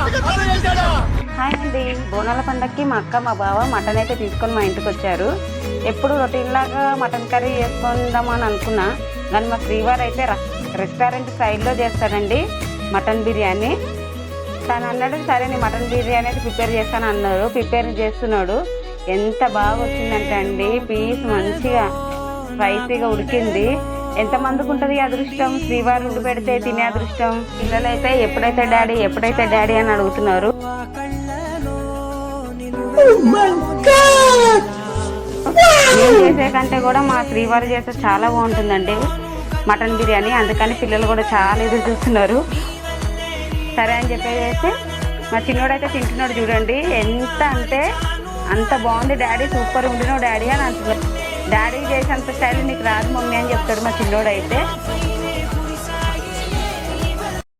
Hi అండి, బోనాల పండగకి మా అక్క మా బావ మటన్ అయితే తీసుకొని మా ఇంటికి వచ్చారు. ఎప్పుడు రొటీన్ లాగా మటన్ కర్రీ చేసుకుందామని అనుకున్నా, కానీ మా శ్రీవారు అయితే రెస్టారెంట్ స్టైల్లో చేస్తాడండి మటన్ బిర్యానీ. తను అన్నాడు, సరే నేను మటన్ బిర్యానీ అయితే ప్రిపేర్ చేస్తాను అన్నారు. ప్రిపేర్ చేస్తున్నాడు. ఎంత బాగా వచ్చిందంటే అండి, పీస్ మంచిగా స్పైసీగా ఉడికింది. ఎంతమందికి ఉంటుంది అదృష్టం శ్రీవారు ఉండి పెడితే తినే అదృష్టం. పిల్లలైతే ఎప్పుడైతే డాడీ అని అడుగుతున్నారు. నేను చేసే కంటే కూడా మా శ్రీవారు చేస్తే చాలా బాగుంటుందండి మటన్ బిర్యానీ. అందుకని పిల్లలు కూడా చాలా ఎదురు చూస్తున్నారు. సరే అని చెప్పేసి మా చిన్నోడైతే తింటున్నాడు. చూడండి ఎంత అంటే అంత బాగుంది డాడీ, సూపర్ ఉండినావు డాడీ అని అంటున్నాడు. డాడీ చేసేంత స్టైల్ నీకు రాదు మమ్మీ అని చెప్తాడు మా చిన్నోడైతే.